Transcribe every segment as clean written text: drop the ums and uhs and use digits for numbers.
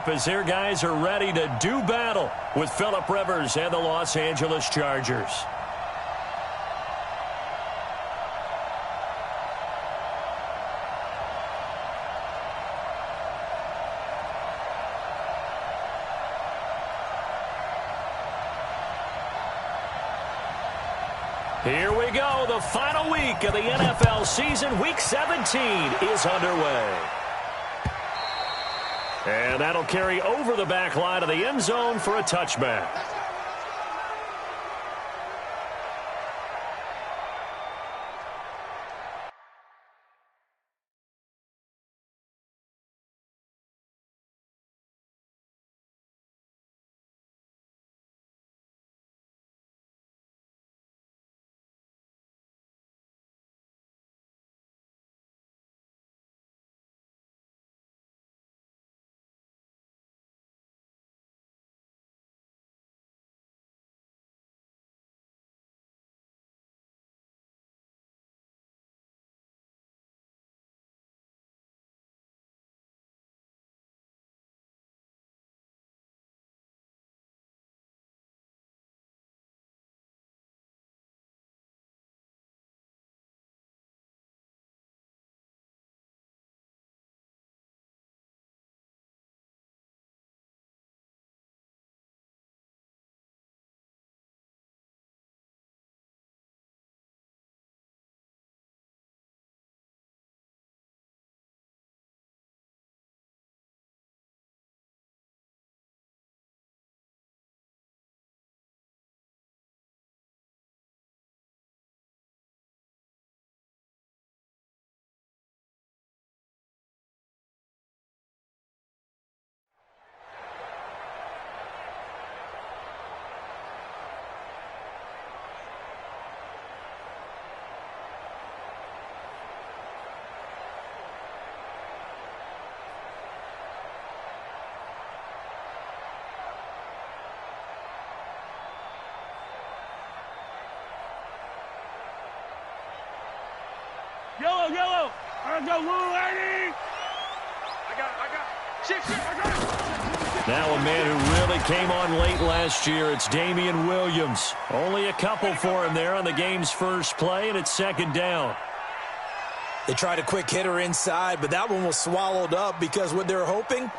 up as their guys are ready to do battle with Phillip Rivers and the Los Angeles Chargers. Here we go. The final week of the NFL season. Week 17 is underway. And that'll carry over the back line of the end zone for a touchback. Yellow. I got Lou Lady. I got it. Shit, I got it. Now a man who really came on late last year. It's Damian Williams. Only a couple for him there on the game's first play, and it's second down. They tried a quick hitter inside, but that one was swallowed up because what they're hoping,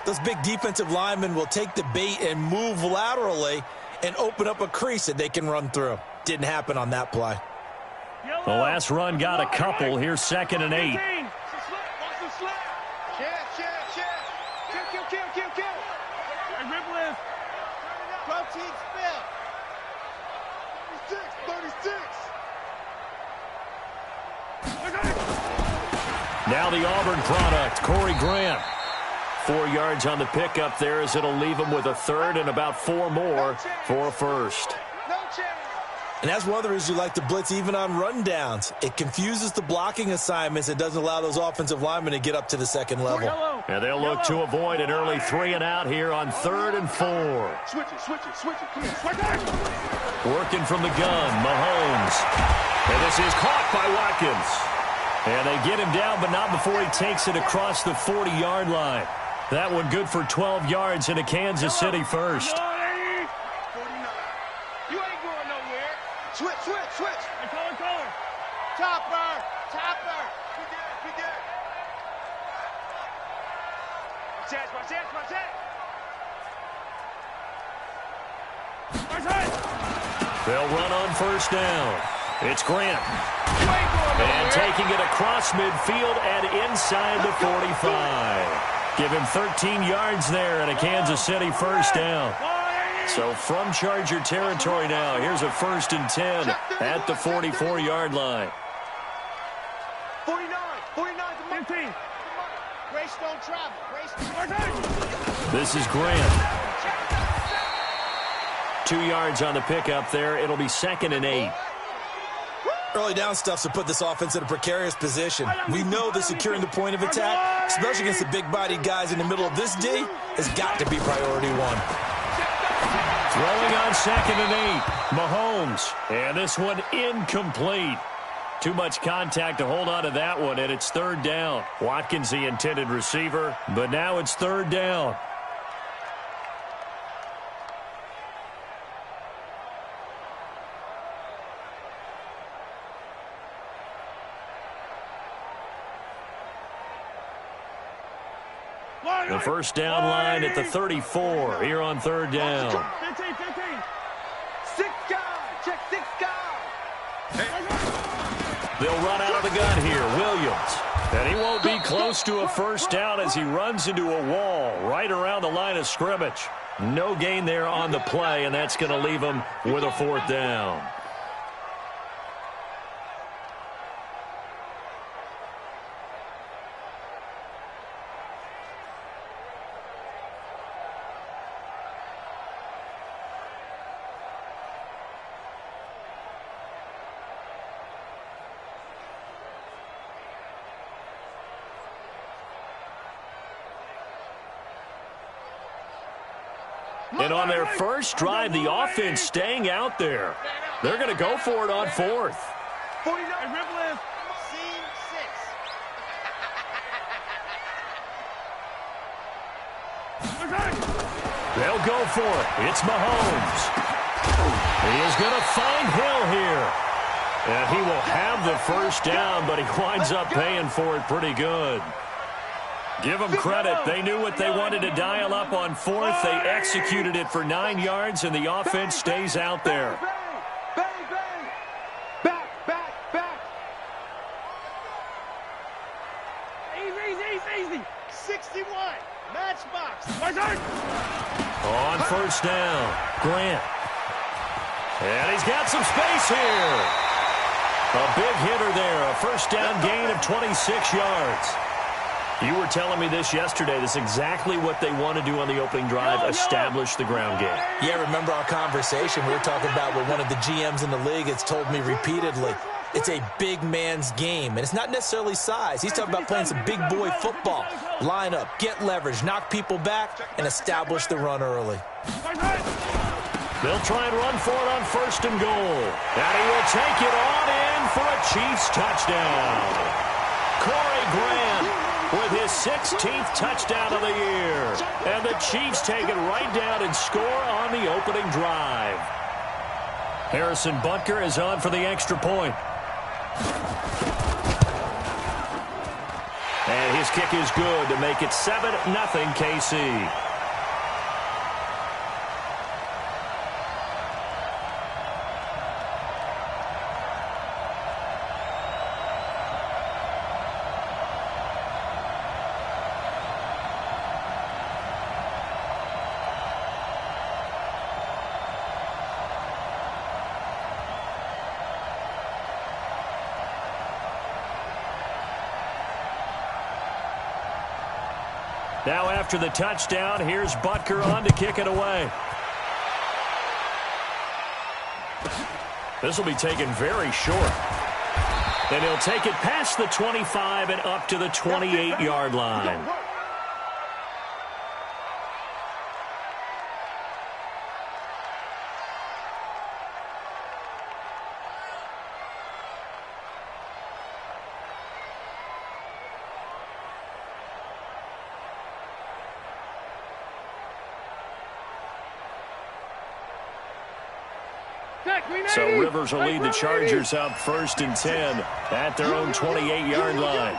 those big defensive linemen will take the bait and move laterally and open up a crease that they can run through. Didn't happen on that play. The last run got a couple. Here's 2nd and 8. Kill. Protein spill. 36. Now the Auburn product, Corey Grant. 4 yards on the pickup there as it'll leave him with a third and about 4 more for a first. And that's one of the reasons you like to blitz even on rundowns. It confuses the blocking assignments. It doesn't allow those offensive linemen to get up to the second level. And they'll look to avoid an early 3 and out here on 3rd and 4. Switch it. Come on, switch it. Working from the gun, Mahomes. And this is caught by Watkins. And they get him down, but not before he takes it across the 40-yard line. That one good for 12 yards into Kansas City first. Switch. Color. Topper. We did. Watch that. They'll run on first down. It's Grant. And taking it across midfield and inside the 45. Give him 13 yards there and a Kansas City first down. So from Charger territory now, here's a 1st and 10 at the 44-yard line. 49 to 15. Grace don't travel. This is Grant. 2 yards on the pickup there. It'll be 2nd and 8. Early down stuffs to put this offense in a precarious position. We know that securing the point of attack, especially against the big-bodied guys in the middle of this D, has got to be priority 1. Throwing on 2nd and 8, Mahomes. And this one incomplete. Too much contact to hold on to that one, and it's 3rd down. Watkins the intended receiver, but now it's 3rd down. The first down line at the 34 here on third down. 15. 6 guys. Check 6 guys. They'll run out of the gun here. Williams. And he won't be close to a first down as he runs into a wall right around the line of scrimmage. No gain there on the play, and that's going to leave him with a fourth down. And on their first drive, the offense staying out there. They're going to go for it on fourth. 49. Ribble Scene 6. They'll go for it. It's Mahomes. He is going to find Hill here. And he will have the first down, but he winds up paying for it pretty good. Give them credit. They knew what they wanted to dial up on fourth. They executed it for 9 yards, and the offense stays out there. Back. Easy. 61. Matchbox. On first down, Grant. And he's got some space here. A big hitter there. A first down gain of 26 yards. You were telling me this yesterday. This is exactly what they want to do on the opening drive, establish the ground game. Yeah, remember our conversation? We were talking about what one of the GMs in the league has told me repeatedly. It's a big man's game, and it's not necessarily size. He's talking about playing some big boy football. Line up, get leverage, knock people back, and establish the run early. They'll try and run for it on first and goal. And he will take it on in for a Chiefs touchdown. Corey Grant with his 16th touchdown of the year. And the Chiefs take it right down and score on the opening drive. Harrison Butker is on for the extra point. And his kick is good to make it 7-0 KC. Now after the touchdown, here's Butker on to kick it away. This will be taken very short. And he'll take it past the 25 and up to the 28-yard line. So Rivers will lead the Chargers up 1st and 10 at their own 28-yard line.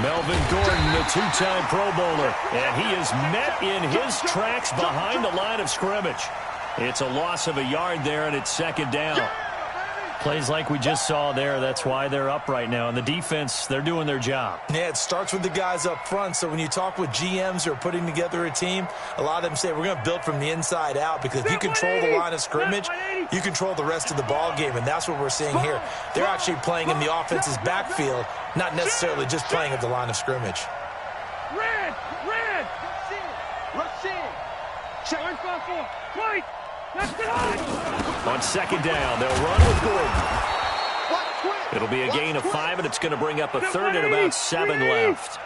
Melvin Gordon, the two-time Pro Bowler, and he is met in his tracks behind the line of scrimmage. It's a loss of a yard there, and it's second down. Plays like we just saw there. That's why they're up right now. And the defense, they're doing their job. Yeah, it starts with the guys up front. So when you talk with GMs who are putting together a team, a lot of them say we're going to build from the inside out, because if you control the line of scrimmage, you control the rest of the ball game, and that's what we're seeing here. They're actually playing in the offense's backfield, not necessarily just playing at the line of scrimmage. Red. Rush in. Check 1-5-4. Right. On second down, they'll run with Gordon. It'll be a gain of 5, and it's going to bring up a third and about 7 left.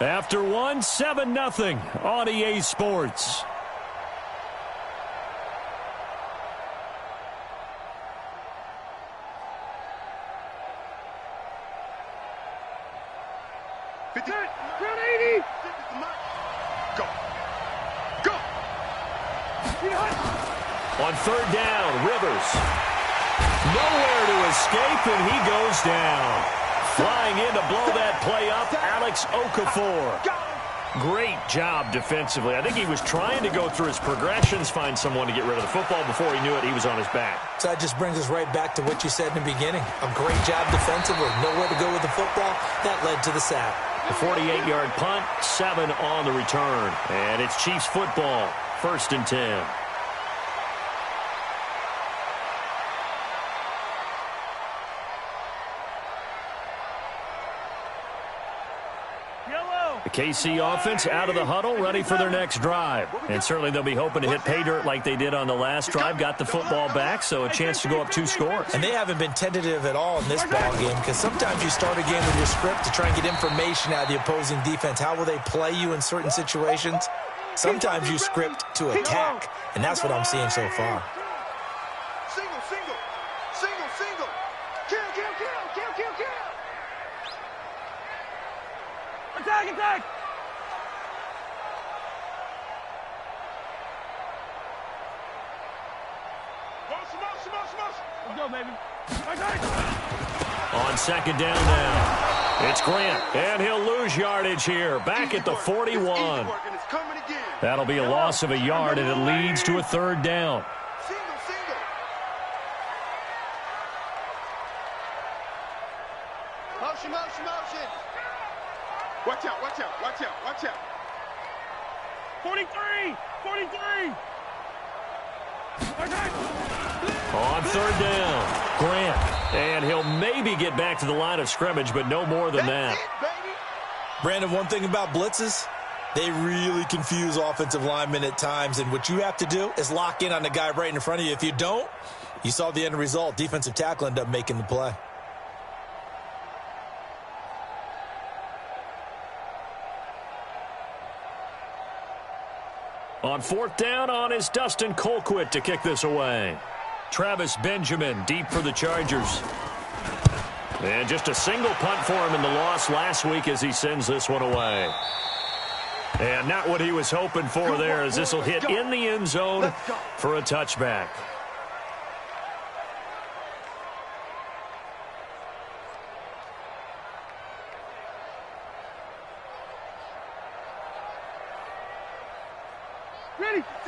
After one, 7-0 on EA Sports. On third down, Rivers. Nowhere to escape, and he goes down. Flying in to blow that play up, Alex Okafor. Great job defensively. I think he was trying to go through his progressions, find someone to get rid of the football. Before he knew it, he was on his back. So that just brings us right back to what you said in the beginning. A great job defensively. Nowhere to go with the football. That led to the sack. A 48-yard punt, 7 on the return. And it's Chiefs football, 1st and 10. The KC offense out of the huddle, ready for their next drive. And certainly they'll be hoping to hit pay dirt like they did on the last drive. Got the football back, so a chance to go up 2 scores. And they haven't been tentative at all in this ball game, because sometimes you start a game with your script to try and get information out of the opposing defense. How will they play you in certain situations? Sometimes you script to attack, and that's what I'm seeing so far. Single, single, single, single. Kill, kill, kill, kill, kill, kill. Attack, attack. Let's go, baby. On second down now, it's Grant, and he'll lose yardage here. Back at the 41. That'll be a loss of a yard, and it leads to a 3rd down. Single, single. Motion, motion, motion. Watch out, watch out, watch out, watch out. 43, 43. On 3rd down, Grant, and he'll maybe get back to the line of scrimmage, but no more than that. Brandon, one thing about blitzes, they really confuse offensive linemen at times, and what you have to do is lock in on the guy right in front of you. If you don't, you saw the end result. Defensive tackle ended up making the play. On 4th down, on is Dustin Colquitt to kick this away. Travis Benjamin deep for the Chargers. And just a single punt for him in the loss last week as he sends this one away. And not what he was hoping for there, as this will hit in the end zone for a touchback.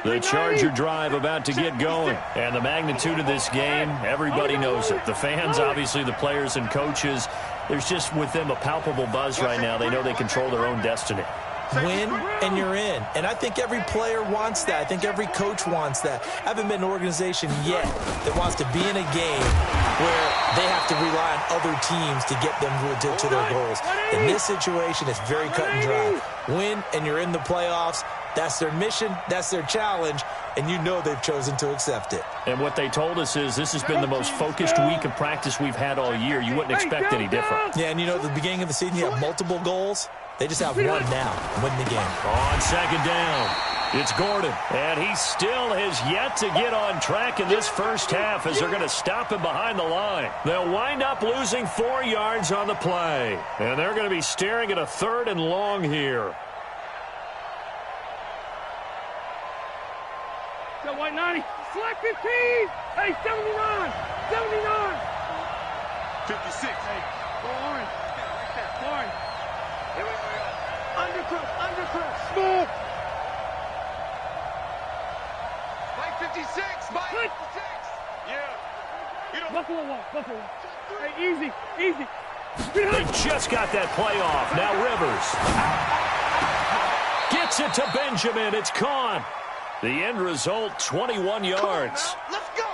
The Charger drive about to get going. And the magnitude of this game, everybody knows it. The fans, obviously the players and coaches, there's just with them a palpable buzz right now. They know they control their own destiny. Win, and you're in. And I think every player wants that. I think every coach wants that. I haven't been an organization yet that wants to be in a game where they have to rely on other teams to get them to their goals. In this situation, it's very cut and dry. Win, and you're in the playoffs. That's their mission, that's their challenge, and you know they've chosen to accept it. And what they told us is this has been the most focused week of practice we've had all year. You wouldn't expect any different. Yeah, and you know, at the beginning of the season, you have multiple goals. They just have one now and win the game. On second down, it's Gordon, and he still has yet to get on track in this first half as they're going to stop him behind the line. They'll wind up losing 4 yards on the play, and they're going to be staring at a 3rd and long here. White 90, select 15, hey, 79, 79. 56. Hey, go orange. Orange. Here we go. Undercrook, smooth. Mike 56, Mike 56. Yeah. Buffalo one. Hey, easy. They just got that play off. Now Rivers gets it to Benjamin. It's caught. The end result, 21 yards. Let's go.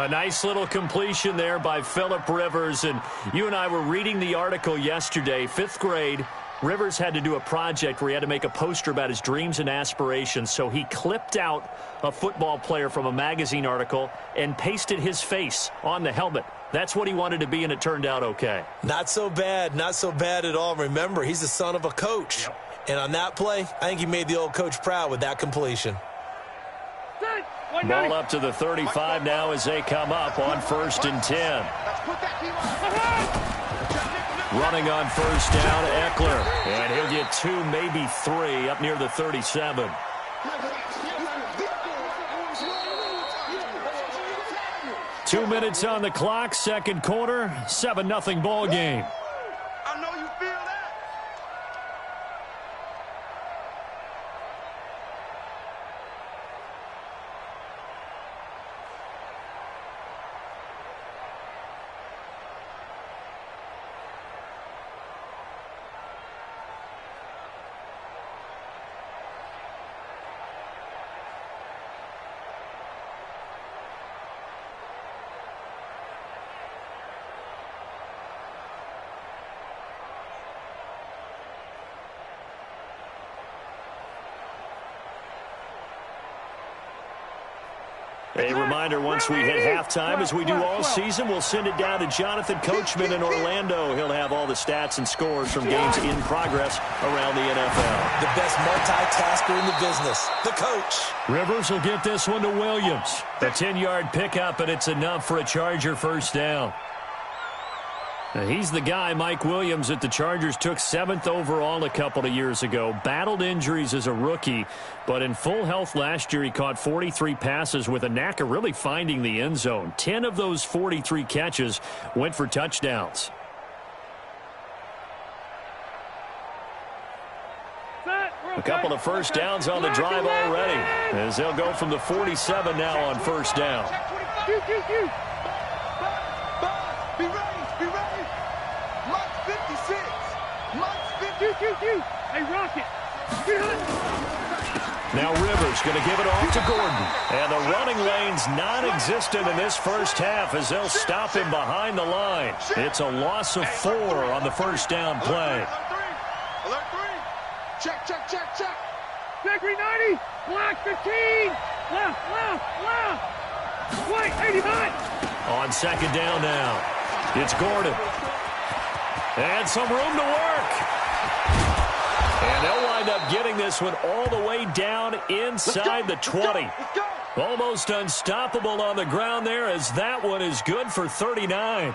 A nice little completion there by Phillip Rivers. And you and I were reading the article yesterday, 5th grade. Rivers had to do a project where he had to make a poster about his dreams and aspirations. So he clipped out a football player from a magazine article and pasted his face on the helmet. That's what he wanted to be, and it turned out okay. Not so bad at all. Remember, he's the son of a coach. Yep. And on that play, I think he made the old coach proud with that completion. Ball up to the 35 now as they come up on 1st and 10. Running on 1st down, Eckler. And he'll get 2, maybe 3 up near the 37. 2 minutes on the clock, second quarter, 7-0 ball game. I know you feel that. A reminder, once we hit halftime, as we do all season, we'll send it down to Jonathan Coachman in Orlando. He'll have all the stats and scores from games in progress around the NFL. The best multitasker in the business, the coach. Rivers will get this one to Williams. A 10-yard pickup, and it's enough for a Charger first down. Now, he's the guy, Mike Williams, that the Chargers took 7th overall a couple of years ago. Battled injuries as a rookie, but in full health last year, he caught 43 passes with a knack of really finding the end zone. 10 of those 43 catches went for touchdowns. A couple of first downs on the drive already, as they'll go from the 47 now on first down. Be ready. Be ready. Mike 56. Mike 56. Hey, Rocket. Now Rivers going to give it off to Gordon. And the running lane's non-existent in this first half as they'll stop him behind the line. It's a loss of 4 on the first down play. Alert 3. Check. Gregory 90. Block 15. Left. White 89. On second down now, it's Gordon. And some room to work. And they'll wind up getting this one all the way down inside the 20. Almost unstoppable on the ground there, as that one is good for 39.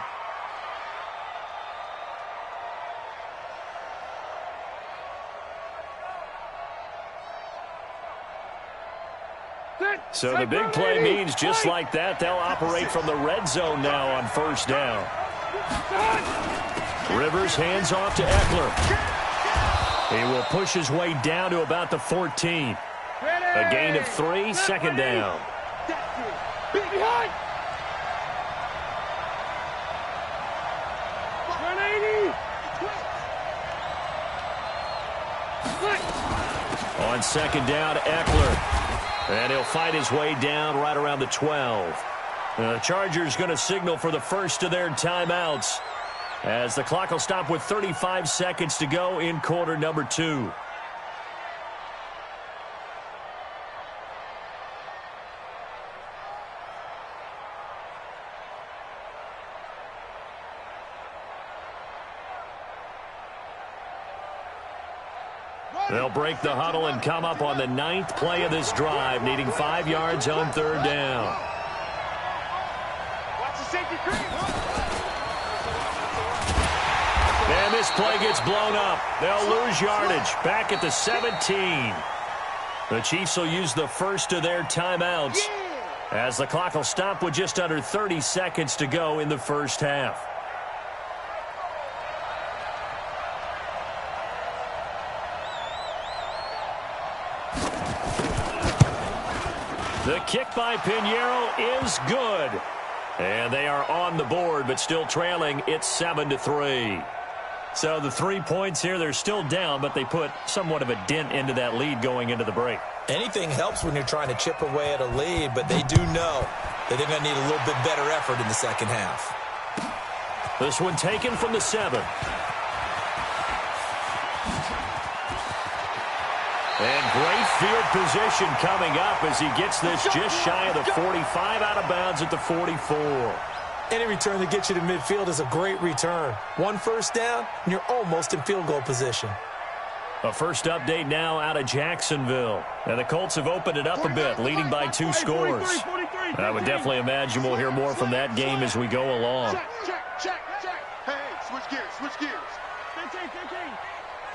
So the big play means just like that, they'll operate from the red zone now on first down. Rivers hands off to Eckler. He will push his way down to about the 14. A gain of 3, second down. On second down, Eckler. And he'll fight his way down right around the 12. The Chargers going to signal for the first of their timeouts, as the clock will stop with 35 seconds to go in quarter number 2. They'll break the huddle and come up on the 9th play of this drive, needing 5 yards on third down. And this play gets blown up. They'll lose yardage back at the 17. The Chiefs will use the first of their timeouts, as the clock will stop with just under 30 seconds to go in the first half. The kick by Pinheiro is good. And they are on the board, but still trailing. It's 7-3. So the 3 points here, they're still down, but they put somewhat of a dent into that lead going into the break. Anything helps when you're trying to chip away at a lead, but they do know that they're going to need a little bit better effort in the second half. This one taken from the 7. And great field position coming up as he gets this just shy of the 45, out of bounds at the 44. Any return that gets you to midfield is a great return. 1 first down, and you're almost in field goal position. A first update now out of Jacksonville. And the Colts have opened it up a bit, leading by 2 scores. I would definitely imagine we'll hear more from that game as we go along. Check. Hey, switch gears. 15.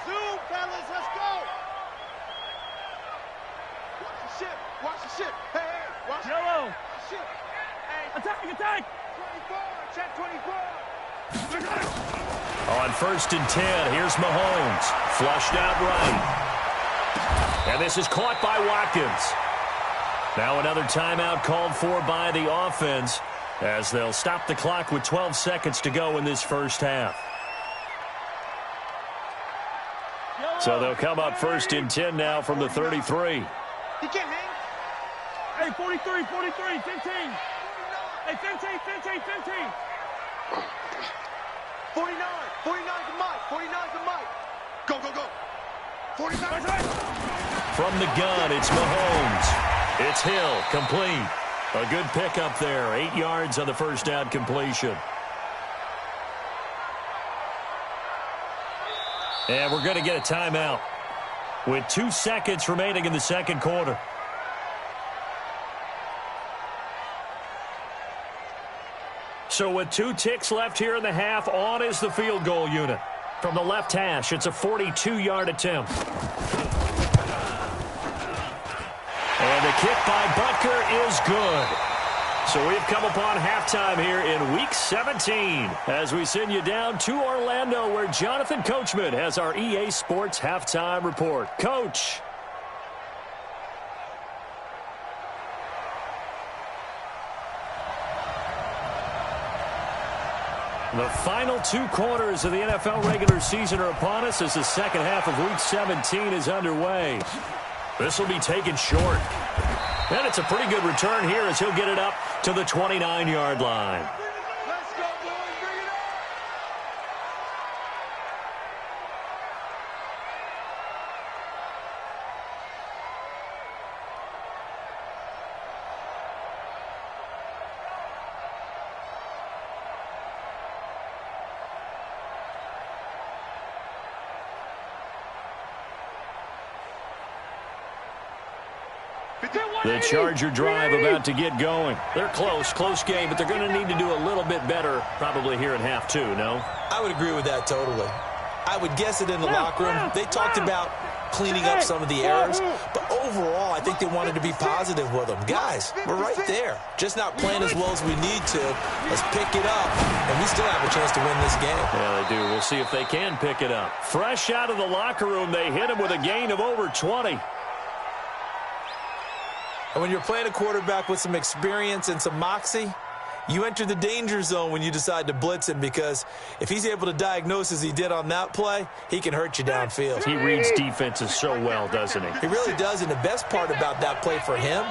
Zoom, fellas, let's go. ship. Watch the ship. Hey, hey. Watch Yellow. the ship. Hey. Attack, attack. 24. Check 24. On 1st and 10, here's Mahomes. Flushed out right. And this is caught by Watkins. Now another timeout called for by the offense as they'll stop the clock with 12 seconds to go in this first half. So they'll come up 1st and 10 now from the 33. He can't hang. Hey, 43, 43, 15. Hey, 15, 15, 15. 49. 49's the mic. 49's the mic. Go, go, go. 49. From the gun, it's Mahomes. It's Hill, complete. A good pickup there. 8 yards on the first down completion. And we're going to get a timeout with 2 seconds remaining in the second quarter. So with 2 ticks left here in the half, on is the field goal unit. From the left hash, it's a 42-yard attempt. And the kick by Butker is good. So we've come upon halftime here in Week 17 as we send you down to Orlando where Jonathan Coachman has our EA Sports Halftime Report. Coach. The final 2 quarters of the NFL regular season are upon us as the second half of Week 17 is underway. This will be taken short. And it's a pretty good return here as he'll get it up to the 29-yard line. Let's go, boys. Bring it up. The Charger drive about to get going. They're close game, but they're going to need to do a little bit better probably here in half 2, no? I would agree with that totally. I would guess it in the locker room. They talked about cleaning up some of the errors, but overall, I think they wanted to be positive with them. Guys, we're right there. Just not playing as well as we need to. Let's pick it up, and we still have a chance to win this game. Yeah, they do. We'll see if they can pick it up. Fresh out of the locker room, they hit him with a gain of over 20. And when you're playing a quarterback with some experience and some moxie, you enter the danger zone when you decide to blitz him, because if he's able to diagnose as he did on that play, he can hurt you downfield. He reads defenses so well, doesn't he? He really does, and the best part about that play for him,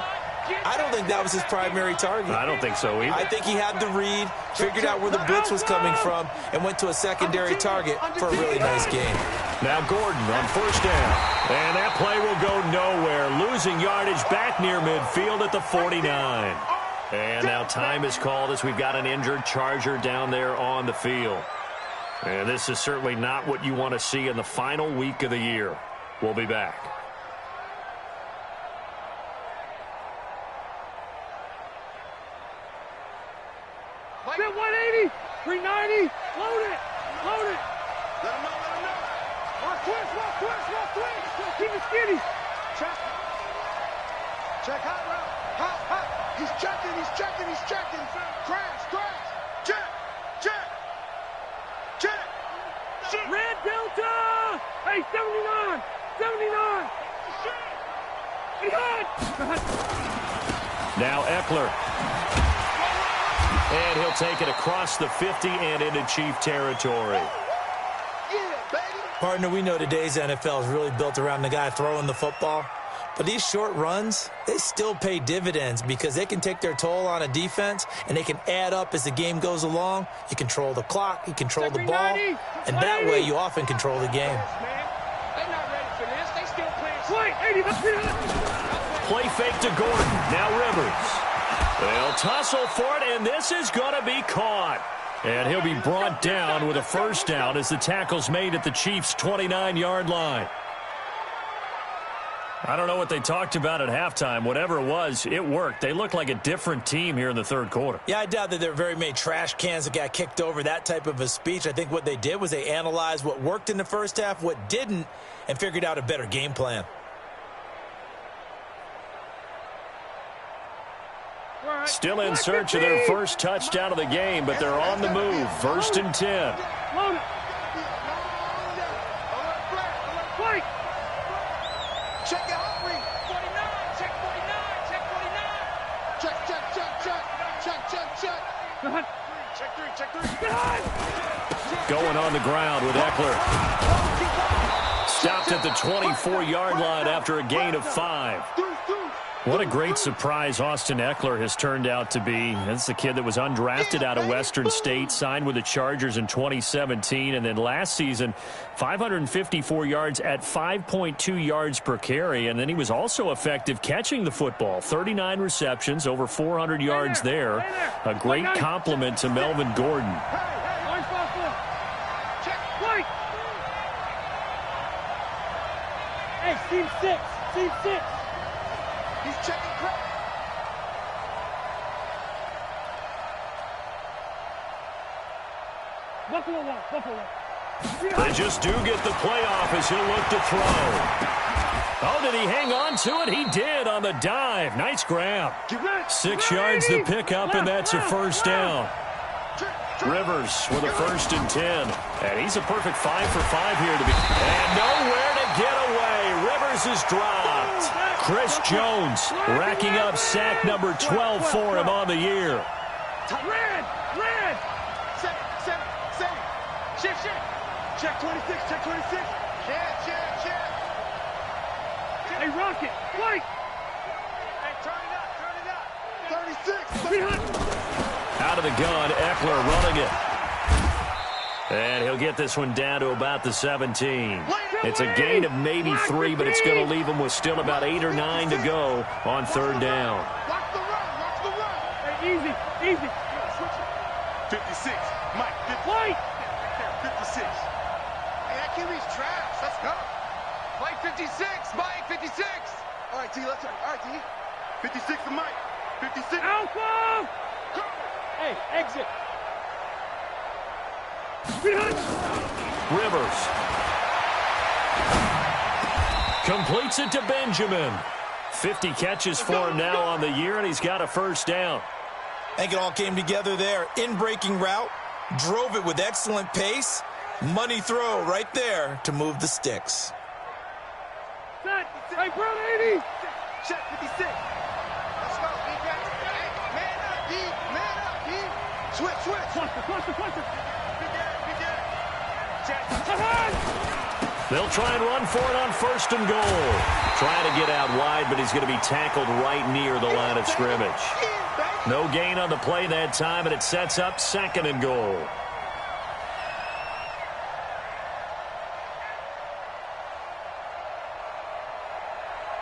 I don't think that was his primary target. I don't think so either. I think he had the read, figured out where the blitz was coming from, and went to a secondary target for a really nice game. Now Gordon on 1st down. And that play will go nowhere. Losing yardage back near midfield at the 49. And now time is called as we've got an injured Charger down there on the field. And this is certainly not what you want to see in the final week of the year. We'll be back. Get 180, 390, load it. Let him know. Walk twist. Keep it skinny. Check hot route. Hot. He's checking. Crash. Check. Red Delta. Hey, 79. Now Eckler. And he'll take it across the 50 and into Chief territory. Yeah, baby. Partner, we know today's NFL is really built around the guy throwing the football. But these short runs, they still pay dividends because they can take their toll on a defense, and they can add up as the game goes along. You control the clock, you control the ball, and that way you often control the game. They're not ready for this. They still playing. Play fake to Gordon. Now Rivers. They'll tussle for it, and this is going to be caught. And he'll be brought down with a first down as the tackle's made at the Chiefs' 29-yard line. I don't know what they talked about at halftime. Whatever it was, it worked. They looked like a different team here in the third quarter. Yeah, I doubt that there are very many trash cans that got kicked over, that type of a speech. I think what they did was they analyzed what worked in the first half, what didn't, and figured out a better game plan. Still in search of their first touchdown of the game, but they're on the move. 1st and 10. Check it out, 49. Check 49. Check 49. Check, check, check, check. Check, check, check. Check 3, check 3. Going on the ground with Eckler. Stopped at the 24-yard line after a gain of 5. What a great surprise Austin Eckler has turned out to be. That's the kid that was undrafted out of Western State, signed with the Chargers in 2017, and then last season, 554 yards at 5.2 yards per carry, and then he was also effective catching the football. 39 receptions, over 400 yards there. A great compliment to Melvin Gordon. Hey, team 6, team 6. He's checking crap. Buffalo one, Buffalo. They just do get the playoff as he'll look to throw. Oh, did he hang on to it? He did on the dive. Nice grab. 6 yards to pick up, and that's a first down. Rivers with a 1st and 10. And he's a perfect 5 for 5 here to be. And nowhere to get away. Rivers is dropped. Chris Jones racking up sack number 12 for him on the year. Red! Set. Shift. Check 26, check 26. Check. Hey, Rocket, White! Hey, turn it up. 36. Out of the gun, Eckler running it. And he'll get this one down to about the 17. It's a gain of maybe 3, but it's going to leave him with still about 8 or 9 to go on 3rd down. Watch the run. Hey, easy. 56. Mike, 50. White! 56. Hey, that QB's trash. Let's go. Mike, 56. Mike, 56. All right, T, let's go. All right, T. 56 to Mike. 56. Alpha! Go. Hey, exit. Rivers completes it to Benjamin. 50 catches for him now on the year, and he's got a 1st down. I think it all came together there. In-breaking route, drove it with excellent pace. Money throw right there to move the sticks. Set. Hey, Brown 80. Check 56. Let's go, defense. Hey, man up, D. Switch. Cluster. Be dead. Check. They'll try and run for it on 1st and goal. Trying to get out wide, but he's going to be tackled right near the line of scrimmage. No gain on the play that time, and it sets up 2nd and goal.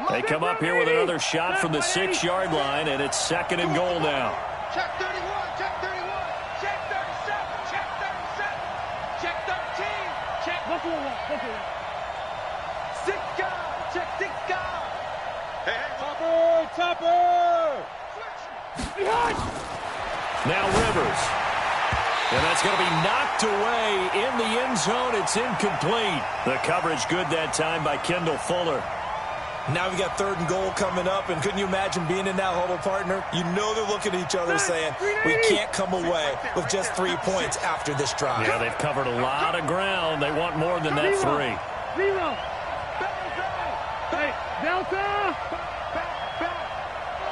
They come up here with another shot from the 6-yard line, and it's 2nd and goal now. Check 31. Check 37. Check 37. Check 13. Check Buffalo one. 6 guy. Check 6 guy. Hey. Topper. Behind. Now Rivers. And that's going to be knocked away in the end zone. It's incomplete. The coverage good that time by Kendall Fuller. Now we got 3rd and goal coming up, and couldn't you imagine being in that huddle, partner? You know they're looking at each other saying, we can't come away with just 3 points after this drive. Yeah, they've covered a lot of ground. They want more than that 3. Zero. Hey, Delta.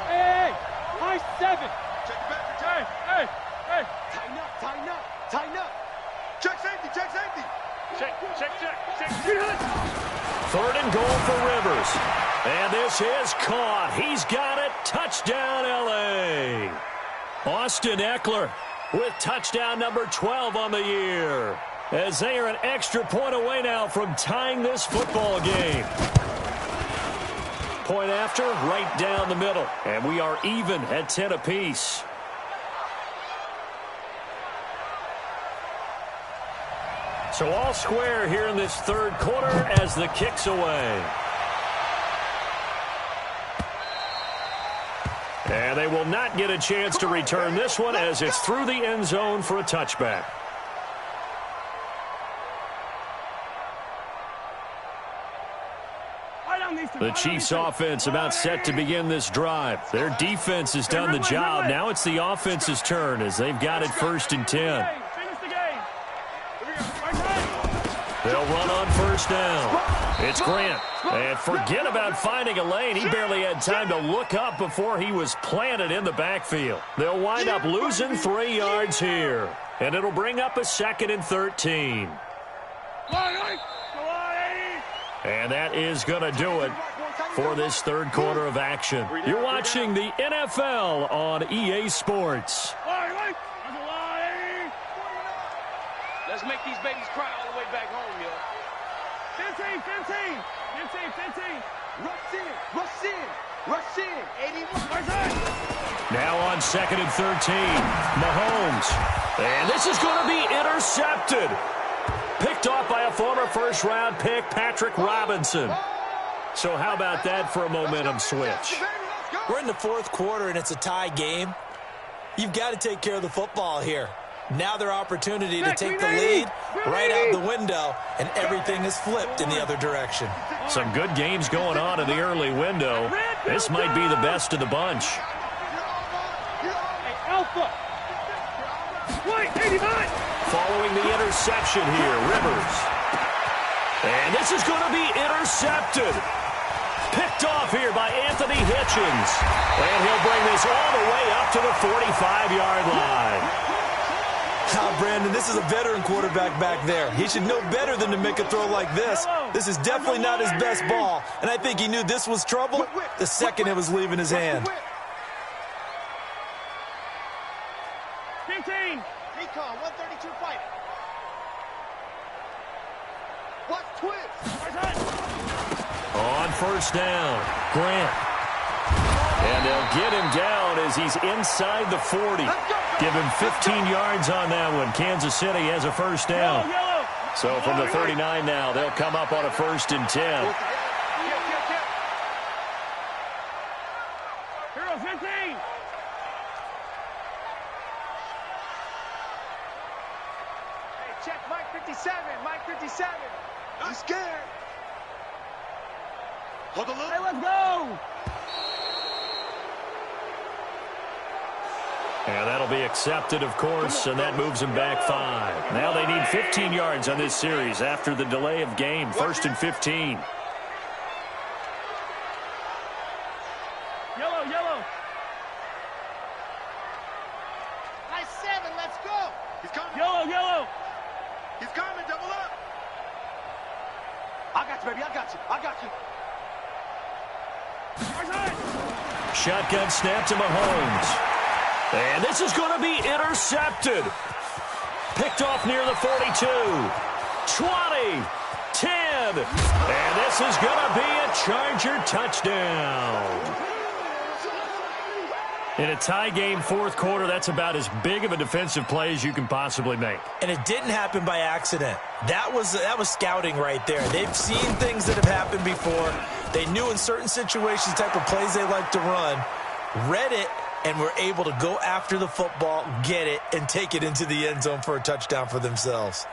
Hey, high 7. Check back. Hey. Tighten up. Check safety. Check. 3rd and goal for Rivers. And this is caught. He's got it. Touchdown, L.A. Austin Eckler with touchdown number 12 on the year, as they are an extra point away now from tying this football game. Point after, right down the middle. And we are even at 10 apiece. So all square here in this 3rd quarter as the kick's away. And they will not get a chance to return this one as it's through the end zone for a touchback. Right on these 2. The Chiefs offense about set to begin this drive. Their defense has done the job. Now it's the offense's turn as they've got it 1st and 10. They'll run on 1st down. It's Grant. And forget about finding a lane. He barely had time to look up before he was planted in the backfield. They'll wind up losing 3 yards here. And it'll bring up a 2nd and 13. And that is going to do it for this 3rd quarter of action. You're watching the NFL on EA Sports. Let's make these babies cry all the way back home, yo. 15. Rush in. 81. Now on 2nd and 13, Mahomes. And this is going to be intercepted. Picked off by a former first-round pick, Patrick Robinson. So how about that for a momentum switch? We're in the 4th quarter, and it's a tie game. You've got to take care of the football here. Now their opportunity to take the lead right out the window, and everything is flipped in the other direction. Some good games going on in the early window. This might be the best of the bunch. Alpha. Wait, 89. Following the interception here, Rivers. And this is going to be intercepted. Picked off here by Anthony Hitchens. And he'll bring this all the way up to the 45-yard line. Now, Brandon, this is a veteran quarterback back there. He should know better than to make a throw like this. This is definitely not his best ball, and I think he knew this was trouble the second it was leaving his hand. 15. Recon, 132 fighter. Watch twist. On 1st down, Grant. And they'll get him down as he's inside the 40. Give him 15 yards on that one. Kansas City has a 1st down. So from the 39 now, they'll come up on a 1st and 10. Hero 15. Hey, check Mike 57. Mike 57. I'm scared. Hold the look. Hey, let's go. And that'll be accepted, of course, and that moves them back 5. Now they need 15 yards on this series after the delay of game. 1st and 15. Yellow. High 7, let's go. He's coming. Yellow. He's coming, double up. I got you, baby, I got you. Shotgun snap to Mahomes. And this is going to be intercepted. Picked off near the 42. 20. 10. And this is going to be a Charger touchdown. In a tie game 4th quarter, that's about as big of a defensive play as you can possibly make. And it didn't happen by accident. That was scouting right there. They've seen things that have happened before. They knew in certain situations the type of plays they like to run, read it, and were able to go after the football, get it, and take it into the end zone for a touchdown for themselves.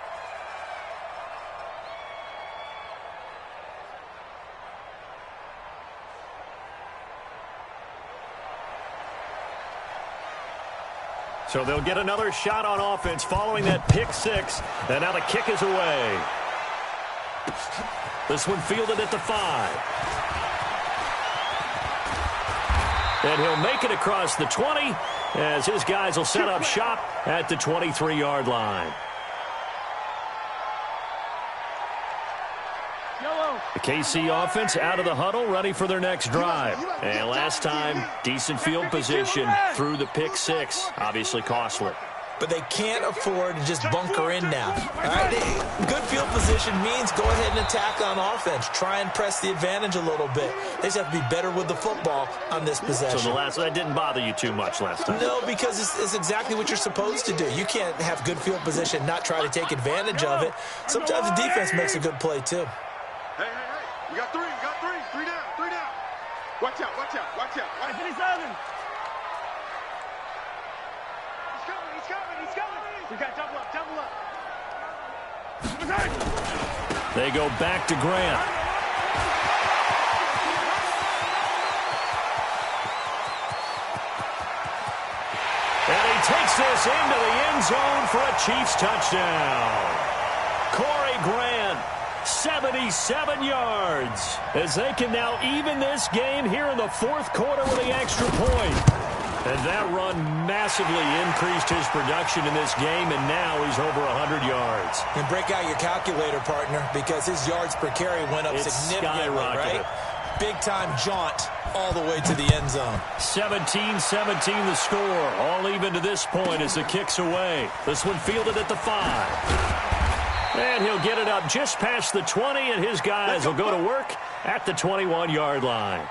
So they'll get another shot on offense following that pick 6. And now the kick is away. This one fielded at the 5. And he'll make it across the 20 as his guys will set up shop at the 23-yard line. The KC offense out of the huddle, ready for their next drive. And last time, decent field position through the pick 6. Obviously costly. But they can't afford to just bunker in now. All right, good field position means go ahead and attack on offense. Try and press the advantage a little bit. They just have to be better with the football on this possession. So that didn't bother you too much last time? No, because it's exactly what you're supposed to do. You can't have good field position, not try to take advantage of it. Sometimes the defense makes a good play, too. Hey. We got 3. Three down. Watch out. 57. He's coming. We got double up. They go back to Grant. he takes this into the end zone for a Chiefs touchdown. Corey Grant, 77 yards, as they can now even this game here in the fourth quarter with the extra point. And that run massively increased his production in this game, and now he's over 100 yards. And break out your calculator, partner, because his yards per carry went up significantly, right? Big-time jaunt all the way to the end zone. 17-17 the score. All even to this point as the kick's away. This one fielded at the 5. And he'll get it up just past the 20, and his guys will go to work at the 21-yard line.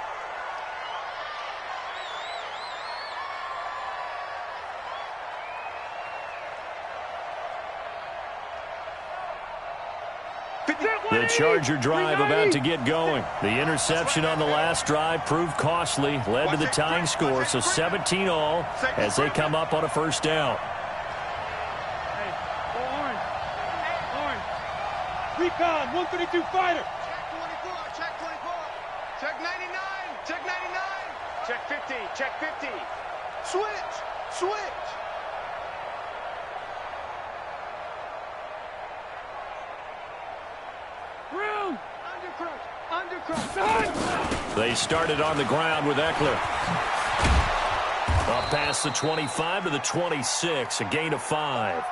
The Charger drive about to get going. The interception on the last drive proved costly, led to the tying score, so 17 all as they come up on a first down. Hey, go orange. Orange. Recon, 132 fighter. Check 24. Check 99. Check 99. Check 50. Check 50. Switch. Room. Undercrush. They started on the ground with Eckler. Up past the 25 to the 26, a gain of 5.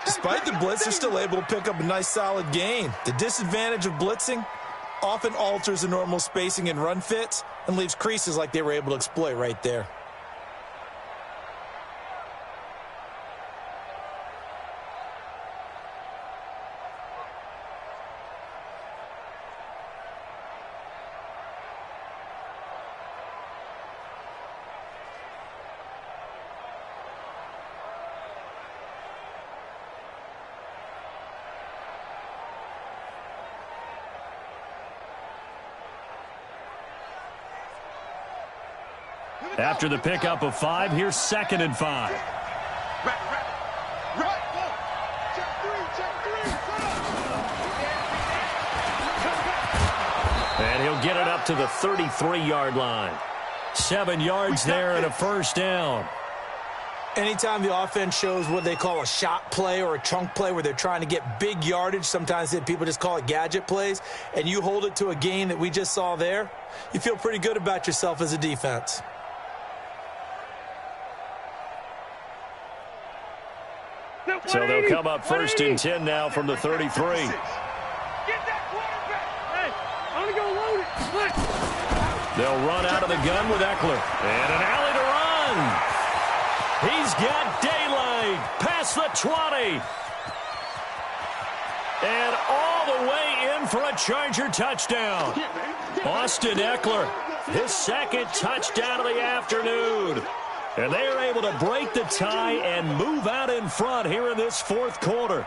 Despite the blitz, they're still able to pick up a nice, solid gain. The disadvantage of blitzing often alters the normal spacing and run fits and leaves creases like they were able to exploit right there. After the pickup of 5, here's 2nd and 5. And he'll get it up to the 33-yard line. 7 yards there and a first down. Anytime the offense shows what they call a shot play or a chunk play where they're trying to get big yardage, sometimes people just call it gadget plays, and you hold it to a gain that we just saw there, you feel pretty good about yourself as a defense. So they'll come up 1st and 10 now from the 33. Get that quarterback. Hey, I'm going to go load it. Look. They'll run out of the gun with Eckler. And an alley to run. He's got daylight past the 20. And all the way in for a Charger touchdown. Austin Eckler, his 2nd touchdown of the afternoon. And they are able to break the tie and move out in front here in this fourth quarter.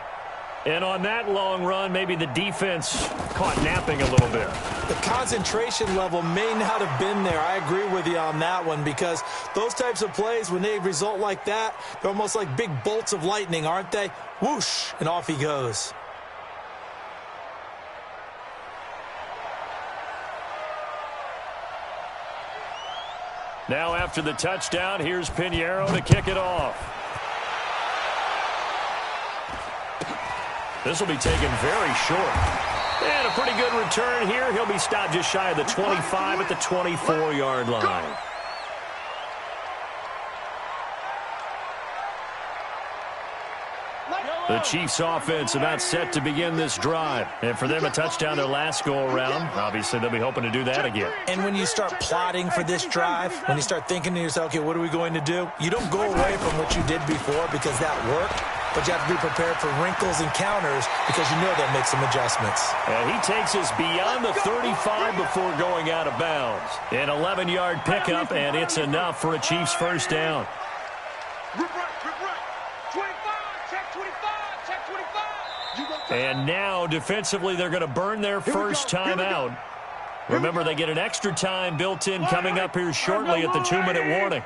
And on that long run, maybe the defense caught napping a little bit. The concentration level may not have been there. I agree with you on that one, because those types of plays, when they result like that, they're almost like big bolts of lightning, aren't they? Whoosh, and off he goes. Now after the touchdown, here's Pinheiro to kick it off. This will be taken very short. And a pretty good return here. He'll be stopped just shy of the 25 at the 24-yard line. The Chiefs offense about set to begin this drive. And for them, a touchdown their last go-around. Obviously, they'll be hoping to do that again. And when you start plotting for this drive, when you start thinking to yourself, okay, what are we going to do? You don't go away from what you did before because that worked, but you have to be prepared for wrinkles and counters because you know they'll make some adjustments. And he takes us beyond the 35 before going out of bounds. An 11-yard pickup, and it's enough for a Chiefs first down. And now, defensively, they're going to burn their first time out. Remember, they get an extra time built in coming up here shortly at the 2-minute warning.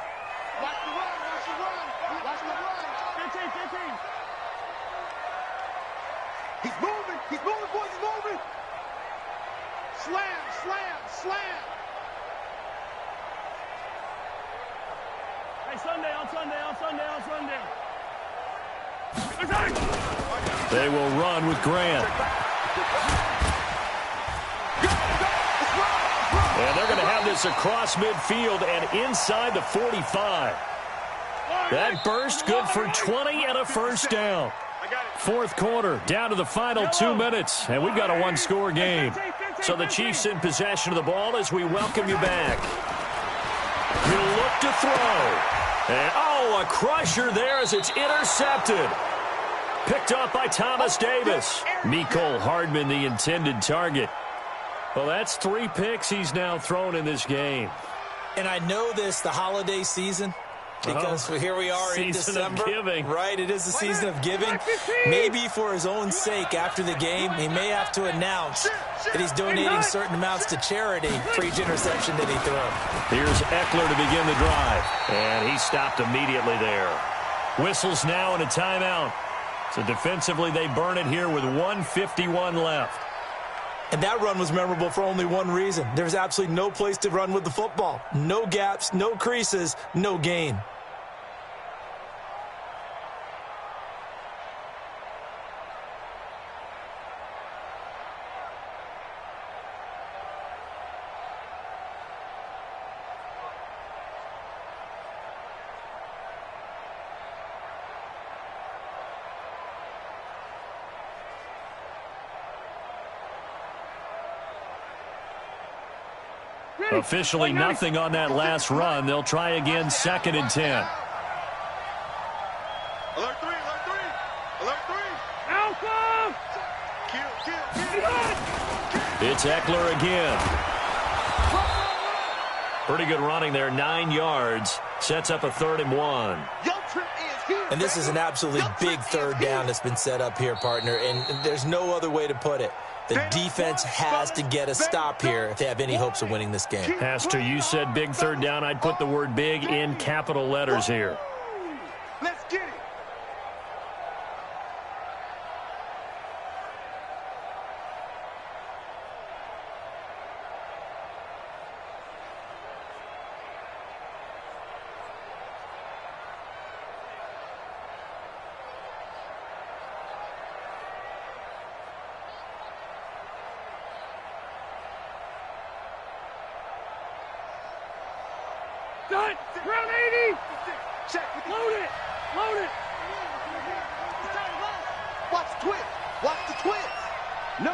He's moving, boys, he's moving. Slam. Hey, They will run with Grant. And they're going to have this across midfield and inside the 45. That burst good for 20 and a first down. Fourth quarter, down to the final 2 minutes, and we've got a one-score game. So the Chiefs in possession of the ball as we welcome you back. You look to throw. And, oh, a crusher there as it's intercepted. Picked off by Thomas Davis. Mecole Hardman, the intended target. Well, that's 3 picks he's now thrown in this game. And I know this, the holiday season, because here we are in December. Of giving. Right, it is the season of giving. Maybe for his own sake after the game, he may have to announce that he's donating certain amounts to charity for each interception that he throws. Here's Eckler to begin the drive. And he stopped immediately there. Whistles now and a timeout. So defensively, they burn it here with 1:51 left. And that run was memorable for only one reason. There's absolutely no place to run with the football. No gaps, no creases, no gain. Officially nothing on that last run. They'll try again, 2nd and 10. Alert 3, alert 3. Alert 3. Alpha! Kill. It's Eckler again. Pretty good running there, 9 yards. Sets up a 3rd and 1. And this is an absolutely big third down that's been set up here, partner, and there's no other way to put it. The defense has to get a stop here if they have any hopes of winning this game. Pastor, you said big third down. I'd put the word big in capital letters here. Let's get it. Round 80! Check. Load it! Load it! Watch the twist. Watch the twist. No.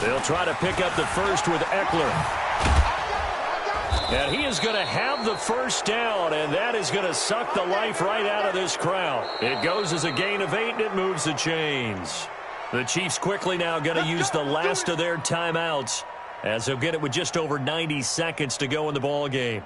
They'll try to pick up the first with Eckler. And he is going to have the first down, and that is going to suck the life right out of this crowd. It goes as a gain of 8, and it moves the chains. The Chiefs quickly now going to use the last of their timeouts, as they'll get it with just over 90 seconds to go in the ball game.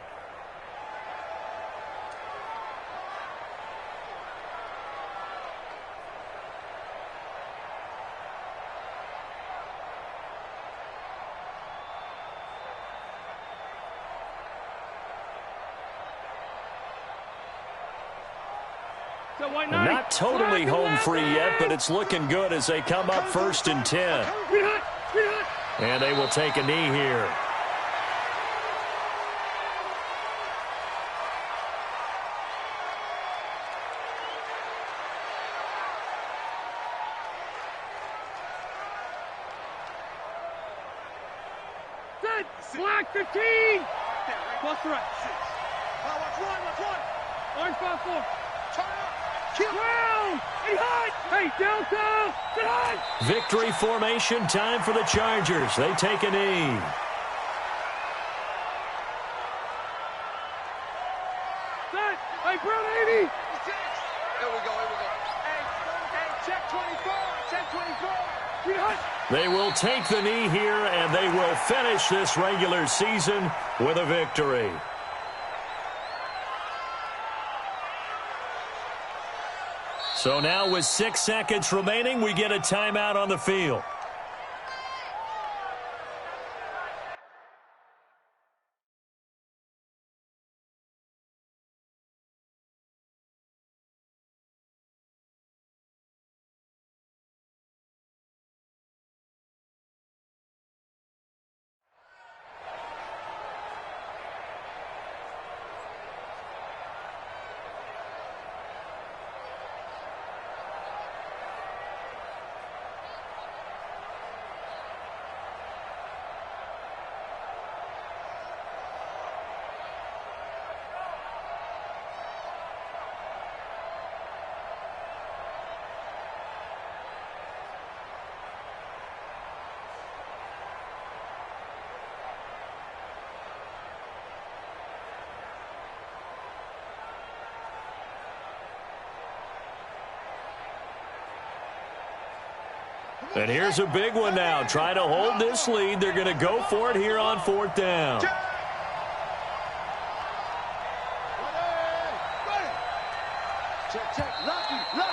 Not totally home free yet, but it's looking good as they come up 1st and 10. And they will take a knee here. Black 15! Plus the right. Watch one. Orange 5-4. Turn up. Kill. Wow! He hot! Hey, Delta! Get hot! Victory formation time for the Chargers. They take a knee. Set! Hey, Brown 80! Here we go. Hey, check 24. Check 24. Get hot! They will take the knee here, and they will finish this regular season with a victory. So now with 6 seconds remaining, we get a timeout on the field. And here's a big one now. Try to hold this lead. They're going to go for it here on 4th down.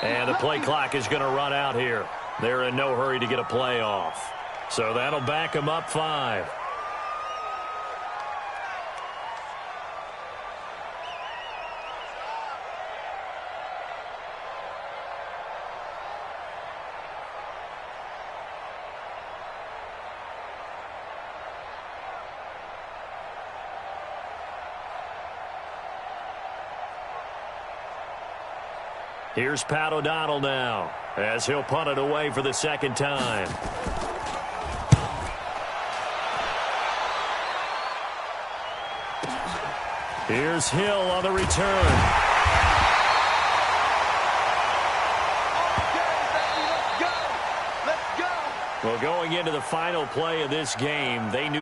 And the play clock is going to run out here. They're in no hurry to get a play off. So that'll back them up 5. Here's Pat O'Donnell now, as he'll punt it away for the 2nd time. Here's Hill on the return. Let's go. Well, going into the final play of this game, they knew